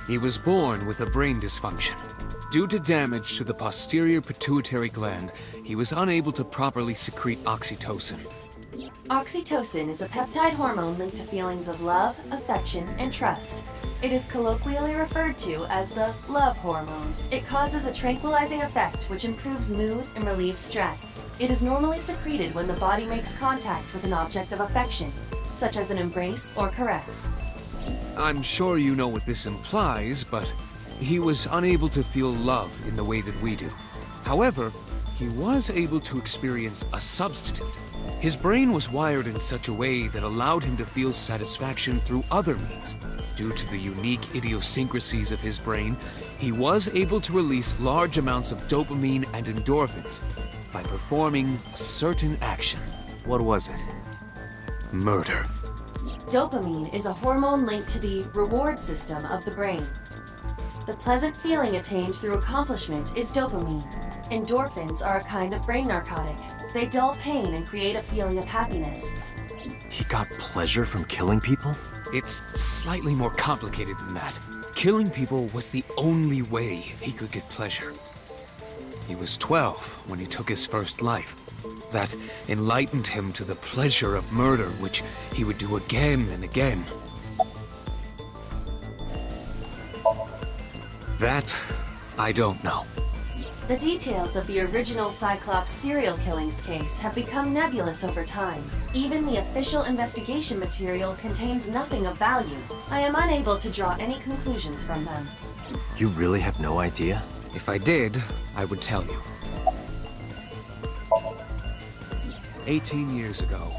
He was born with a brain dysfunction. Due to damage to the posterior pituitary gland, he was unable to properly secrete oxytocin. Oxytocin is a peptide hormone linked to feelings of love, affection, and trust. It is colloquially referred to as the love hormone. It causes a tranquilizing effect which improves mood and relieves stress. It is normally secreted when the body makes contact with an object of affection, such as an embrace or caress. I'm sure you know what this implies, but he was unable to feel love in the way that we do. However, he was able to experience a substitute. His brain was wired in such a way that allowed him to feel satisfaction through other means. Due to the unique idiosyncrasies of his brain, he was able to release large amounts of dopamine and endorphins by performing a certain action. What was it? Murder. Dopamine is a hormone linked to the reward system of the brain. The pleasant feeling attained through accomplishment is dopamine. Endorphins are a kind of brain narcotic. They dull pain and create a feeling of happiness. He got pleasure from killing people? It's slightly more complicated than that. Killing people was the only way he could get pleasure. He was 12 when he took his first life. That enlightened him to the pleasure of murder, which he would do again and again. That, I don't know. The details of the original Cyclops serial killings case have become nebulous over time. Even the official investigation material contains nothing of value. I am unable to draw any conclusions from them. You really have no idea? If I did, I would tell you. 18 years ago,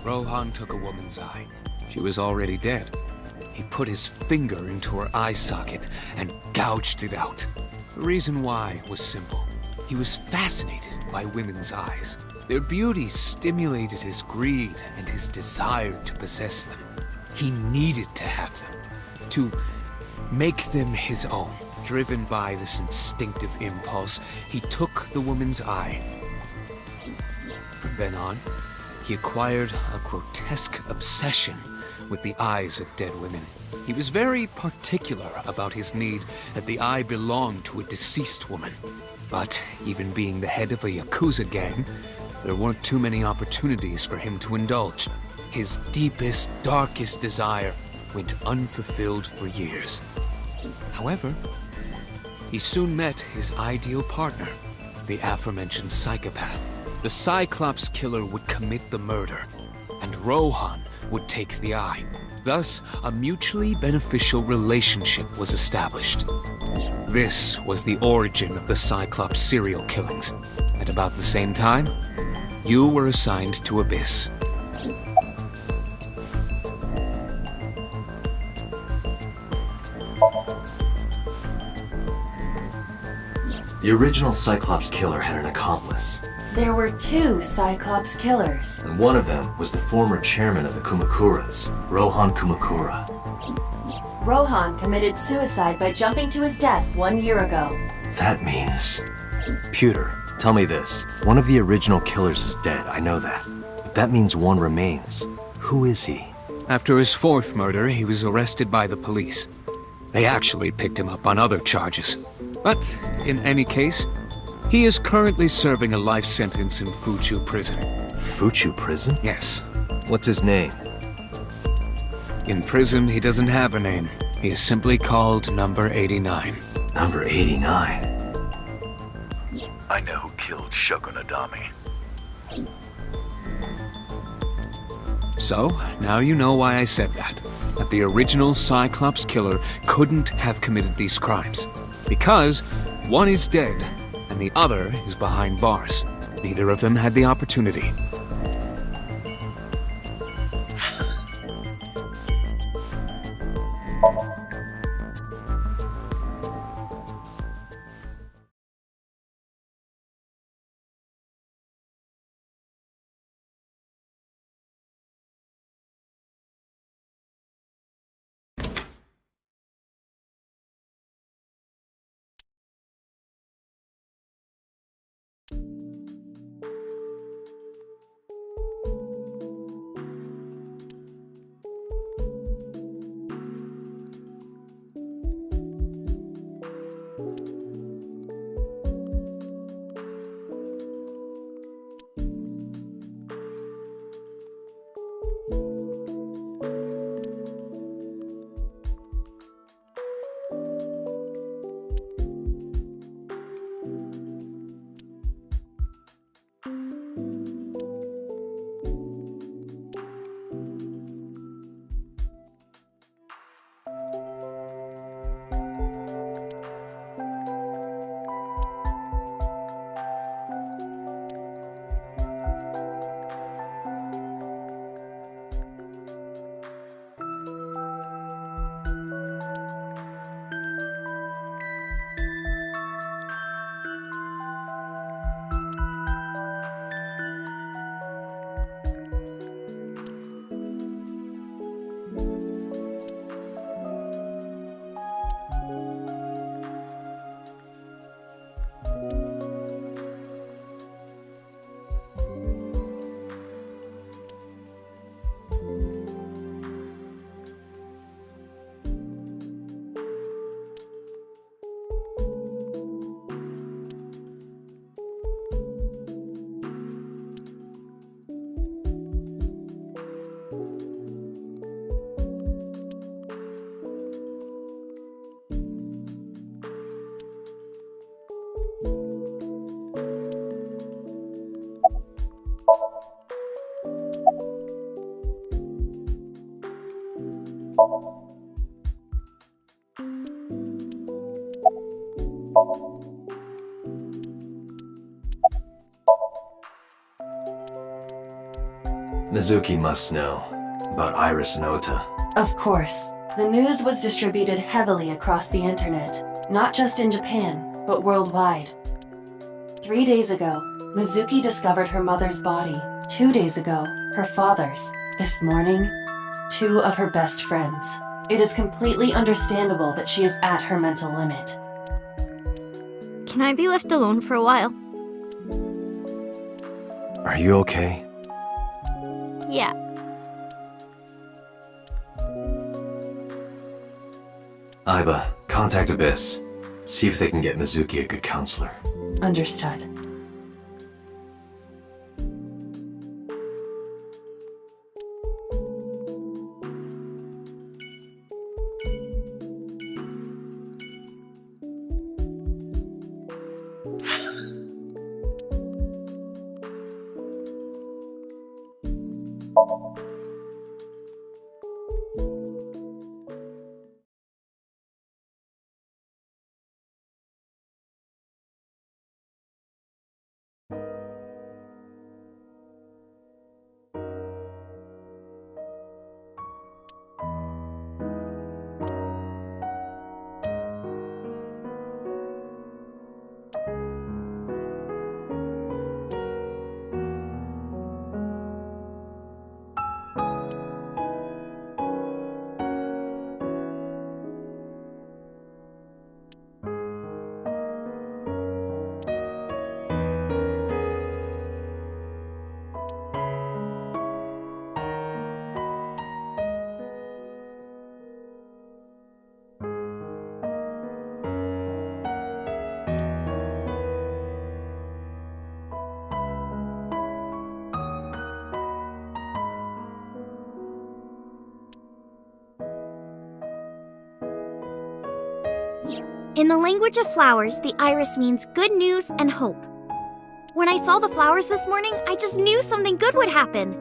Rohan took a woman's eye. She was already dead. He put his finger into her eye socket and gouged it out. The reason why was simple. He was fascinated by women's eyes. Their beauty stimulated his greed and his desire to possess them. He needed to have them, to make them his own. Driven by this instinctive impulse, he took the woman's eye. From then on, he acquired a grotesque obsession with the eyes of dead women. He was very particular about his need that the eye belonged to a deceased woman. But even being the head of a Yakuza gang, there weren't too many opportunities for him to indulge. His deepest, darkest desire went unfulfilled for years. However, he soon met his ideal partner, the aforementioned psychopath. The Cyclops killer would commit the murder, and Rohan would take the eye. Thus, a mutually beneficial relationship was established. This was the origin of the Cyclops serial killings. At about the same time, you were assigned to Abyss. The original Cyclops killer had an accomplice, There were two Cyclops killers. and one of them was the former chairman of the Kumakuras, Rohan Kumakura. Rohan committed suicide by jumping to his death 1 year ago. That means... Pewter, tell me this. One of the original killers is dead, I know that. But that means one remains. Who is he? After his fourth murder, he was arrested by the police. They actually picked him up on other charges. But, in any case, he is currently serving a life sentence in Fuchu prison. Fuchu prison? Yes. What's his name? In prison, he doesn't have a name. He is simply called Number 89. Number 89. I know who killed Shogun Adami. So, now you know why I said that. That the original Cyclops killer couldn't have committed these crimes. Because one is dead, and the other is behind bars. Neither of them had the opportunity. Mizuki must know about Iris and Ota. Of course. The news was distributed heavily across the internet, not just in Japan, but worldwide. 3 days ago, Mizuki discovered her mother's body. 2 days ago, her father's. This morning, 2 of her best friends. It is completely understandable that she is at her mental limit. Can I be left alone for a while? Are you okay? Yeah. Aiba, contact Abyss. See if they can get Mizuki a good counselor. Understood. In the language of flowers, the iris means good news and hope. When I saw the flowers this morning, I just knew something good would happen.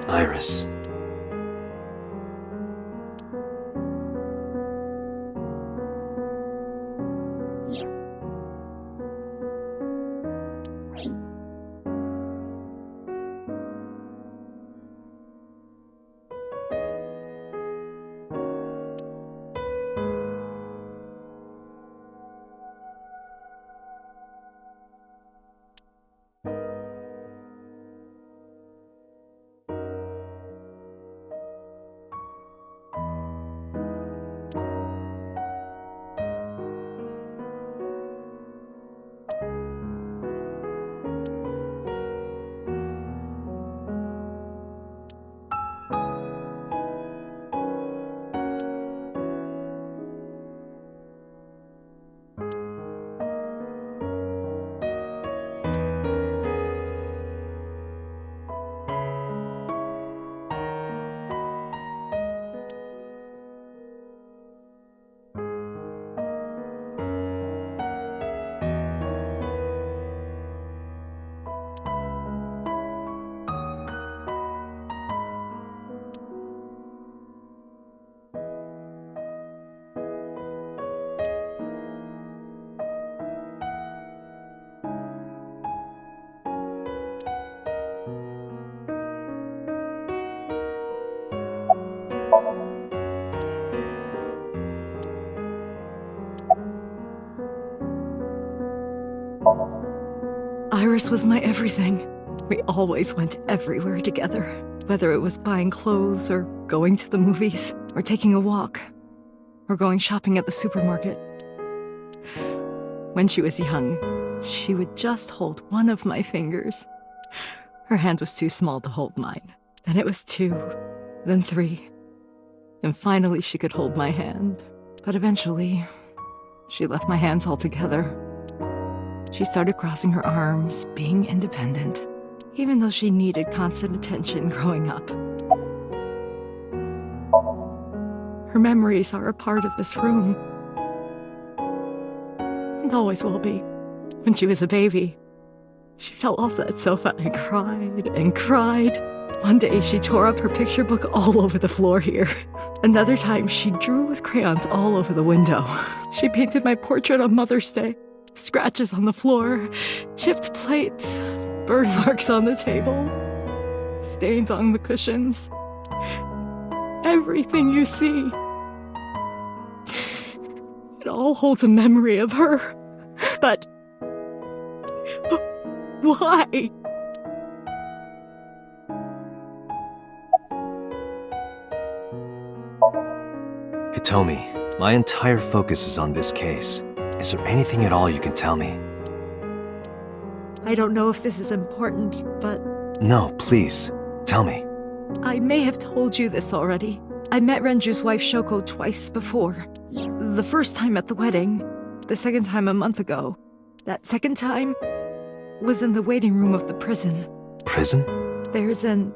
Iris. Iris was my everything. We always went everywhere together, whether it was buying clothes or going to the movies or taking a walk or going shopping at the supermarket. When she was young, she would just hold one of my fingers. Her hand was too small to hold mine. Then it was 2, then 3. And finally she could hold my hand. But eventually, she left my hands altogether. She started crossing her arms, being independent, even though she needed constant attention growing up. Her memories are a part of this room. And always will be. When she was a baby, she fell off that sofa and cried and cried. One day she tore up her picture book all over the floor here. Another time she drew with crayons all over the window. She painted my portrait on Mother's Day. Scratches on the floor, chipped plates, burn marks on the table, stains on the cushions. Everything you see. It all holds a memory of her. But why? Hitomi, my entire focus is on this case. Is there anything at all you can tell me? I don't know if this is important, but No, please. Tell me. I may have told you this already. I met Renju's wife Shoko twice before. The first time at the wedding, the second time a month ago. That second time was in the waiting room of the prison. Prison? There's an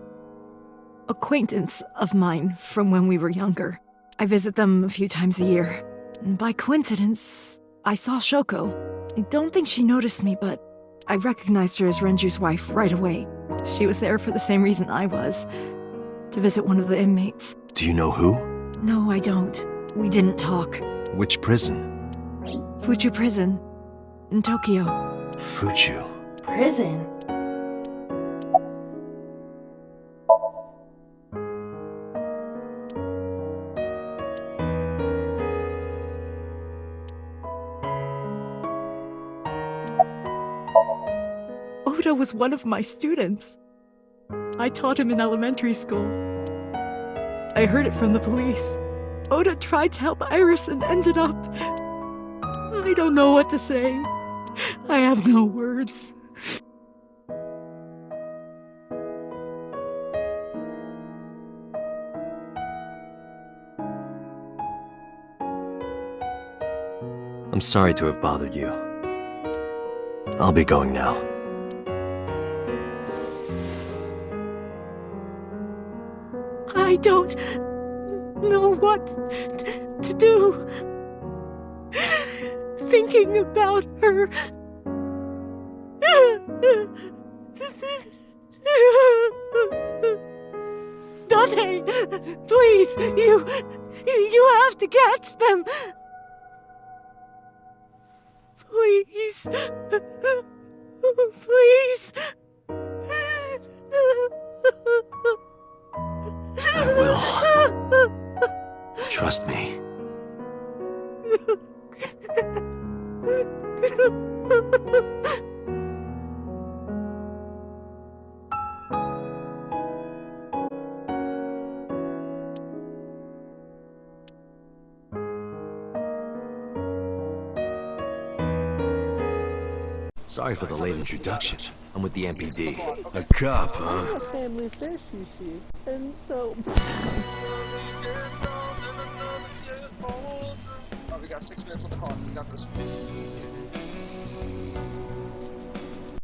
acquaintance of mine from when we were younger. I visit them a few times a year. And by coincidence, I saw Shoko. I don't think she noticed me, but I recognized her as Renju's wife right away. She was there for the same reason I was, to visit one of the inmates. Do you know who? No, I don't. We didn't talk. Which prison? Fuchu Prison, in Tokyo. Fuchu. Prison? Oda was one of my students. I taught him in elementary school. I heard it from the police. Oda tried to help Iris and ended up... I don't know what to say. I have no words. I'm sorry to have bothered you. I'll be going now. I don't know what to do. Thinking about her. Dante, please, you have to catch them. Please. Please. I will. Trust me. Sorry for the late introduction. I'm with the MPD. A cop, huh? I'm a family fish, you see, and so... We got 6 minutes on the clock. We got this.